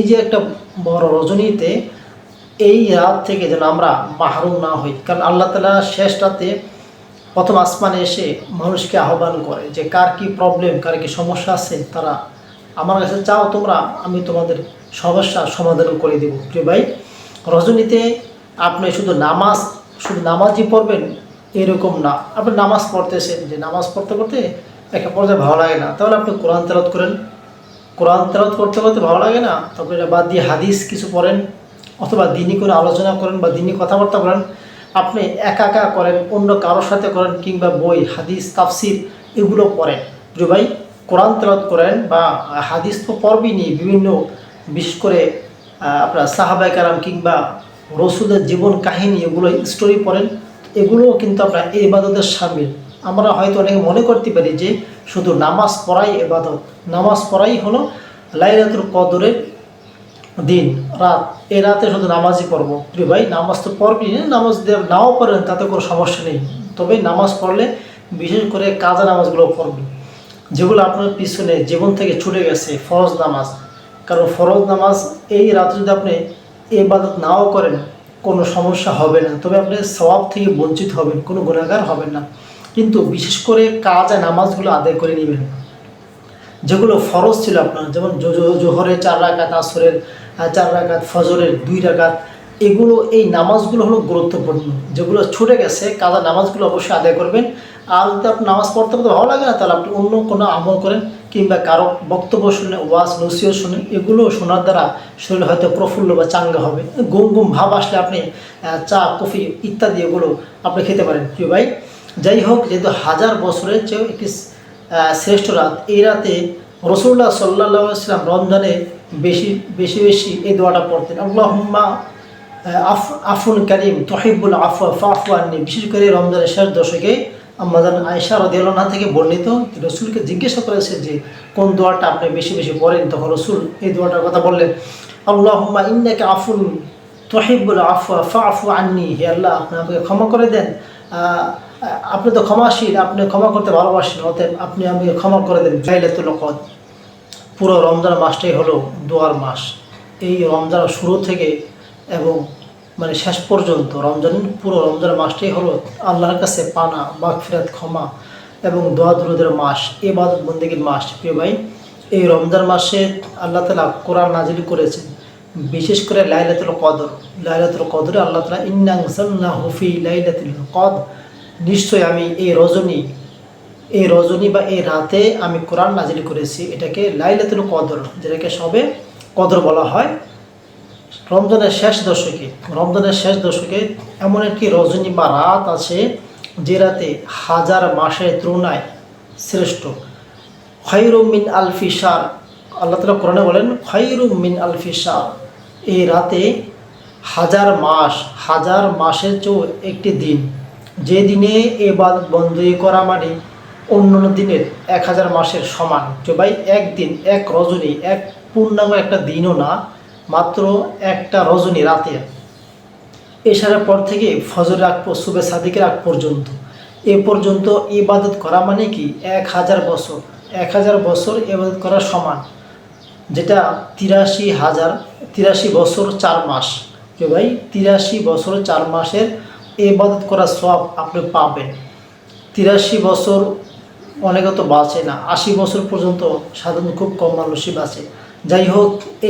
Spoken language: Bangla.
এই যে একটা বড় রজনীতে এই রাত থেকে যেন আমরা মাহরুম না হই। কারণ আল্লাহ তাআলা শেষ রাতে প্রথম আসমানে এসে মানুষকে আহ্বান করে যে কার কি প্রবলেম, কার কি সমস্যা আছে, তারা আমার কাছে চাও তোমরা, আমি তোমাদের সমস্যার সমাধান করে দেব। প্রিয় ভাই, রজনীতে আপনি শুধু নামাজই পড়বেন এরকম না। আপনি নামাজ পড়তেছেন, যে নামাজ পড়তে পড়তে একটা পর্যায়ে ভালো লাগে না, তাহলে আপনি কোরআন তেলাওয়াত করেন। কোরআন তেলাওয়াত করতে করতে ভালো লাগে না, তারপরে এটা বাদ দিয়ে হাদিস কিছু পড়েন, অথবা দিনী করে আলোচনা করেন বা দিনী কথাবার্তা বলেন। আপনি একা একা করেন, অন্য কারোর সাথে করেন, কিংবা বই, হাদিস, তাফসির এগুলো পড়েন। প্রিয় ভাই, কোরআন তেলাওয়াত করেন বা হাদিস তো পড়বেনই, বিভিন্ন বিশেষ করে আপনার সাহাবায়ে কেরাম কিংবা রসুলের জীবন কাহিনী, এগুলো স্টোরি পড়েন। এগুলোও কিন্তু আপনার এই ইবাদতের শামিল। আমরা হয়তো অনেকে মনে করতে পারি যে শুধু নামাজ পড়াই ইবাদত, নামাজ পড়াই হলো লাইলাতুল কদরের দিন, রাত, এই রাতে শুধু নামাজই পড়বো। প্রিয় ভাই, নামাজ তো পড়বি, নামাজ নাও পড়েন তাতে কোনো সমস্যা নেই। তবে নামাজ পড়লে বিশেষ করে কাজা নামাজগুলো পড়বি, যেগুলো আপনার পিছনে জীবন থেকে ছুটে গেছে, ফরজ নামাজ। কারণ ফরজ নামাজ এই রাতে যদি আপনি ইবাদত নাও করেন কোনো সমস্যা হবে না, তবে আপনি সওয়াব থেকে বঞ্চিত হবেন, কোনো গুনাহগার হবেন না। কিন্তু বিশেষ করে কাজা নামাজগুলো আদায় করে নেবেন, যেগুলো ফরজ ছিল আপনার, যেমন জোহরের 4 রাকাত, আসরের 4 রাকাত, ফজরের 2 রাকাত। এগুলো, এই নামাজগুলো হলো গুরুত্বপূর্ণ, যেগুলো ছুটে গেছে কাজা নামাজগুলো অবশ্যই আদায় করবেন। আর যদি আপনি নামাজ পড়তে পড়তে ভালো লাগে না, তাহলে আপনি অন্য কোনো আমল করেন, কিংবা কারো বক্তব্য শুনে, ওয়াজ নসিহত শুনেন। এগুলো শোনার দ্বারা শরীর হয়তো প্রফুল্ল বা চাঙ্গা হবে। ঘুম ঘুম ভাব আসলে আপনি চা, কফি ইত্যাদি এগুলো আপনি খেতে পারেন। প্রিয় ভাই, যাই হোক, যেহেতু 1000 বছরের চেয়েও একটি শ্রেষ্ঠ রাত, এই রাতে রাসূলুল্লাহ সাল্লাল্লাহু আলাইহি ওয়াসাল্লাম রমজানে বেশি বেশি বেশি এই দোয়াটা পড়তেন, আল্লাহুম্মা আফুন কারীম তুহিব্বুল আফওয়া ফাফু আন্নি। বিশেষ করে রমজানের শেষ দশকে আম্মাজান আয়েশা রাদিয়াল্লাহু আনহা থেকে বর্ণিত, রাসূলকে জিজ্ঞাসা করেছে যে কোন দোয়াটা আপনি বেশি বেশি পড়েন, তখন রাসূল এই দোয়াটার কথা বললেন, আল্লাহুম্মা ইন্নাকা আফুন তুহিব্বুল আফওয়া ফাফু আন্নি। হে আল্লাহ, আপনি আমাকে ক্ষমা করে দেন, আপনি তো ক্ষমাশীল, আপনি ক্ষমা করতে ভালোবাসেন, অতএব আপনি আমাকে ক্ষমা করে দেন। লাইলাতুল কদর, পুরো রমজান মাসটাই হলো দোয়ার মাস। এই রমজান শুরু থেকে এবং মানে শেষ পর্যন্ত পুরো রমজান মাসটাই হলো আল্লাহর কাছে পানা, মাগফিরাত, ক্ষমা এবং দোয়া দুরুদের মাস, ইবাদত বন্দেগীর মাস। প্রিয় ভাই, এই রমজান মাসে আল্লাহ তাআলা কোরআন নাজিল করেছেন, বিশেষ করে লাইলাতুল কদর। লাইলাতুল কদরে আল্লাহ তাআলা ইন্না আনজালনাহু ফি লাইলাতুল কদর, নিশ্চয় আমি এই রজনী বা এই রাতে আমি কোরআন নাজিল করেছি। এটাকে লাইলাতুল কদর, যেটাকে সবে কদর বলা হয়। রমজানের শেষ দশকে এমন একটি রজনী বা রাত আছে, যে রাতে 1000 মাসের তুলনায় শ্রেষ্ঠ। খায়রুম মিন আলফি শাহর, আল্লাহ তাআলা কোরআনে বলেন খায়রুম মিন আলফি শাহর। এই রাতে 1000 মাসের চেয়েও একটি দিন, যে দিনে ইবাদত বন্দী করা মানে অন্যান্য দিনের 1000 মাসের সমান। তো ভাই, একদিন, এক রজনী, এক পূর্ণাঙ্গ একটা দিনও না, মাত্র একটা রজনী রাতে, এশারের পর থেকে ফজরের আগ, সুবে সাদিকের আগ পর্যন্ত, এ পর্যন্ত ইবাদত করা মানে কি 1000 বছর। 1000 বছর ইবাদত করার সমান, যেটা 83 বছর 4 মাস। যে ভাই, 83 বছর 4 মাসের ইবাদত করার সওয়াব আপনি পাবেন। 83 বছর অনেকে তো বাঁচে না, 80 বছর পর্যন্ত সাধারণত খুব কম মানুষই বাঁচে। যাই হোক, এই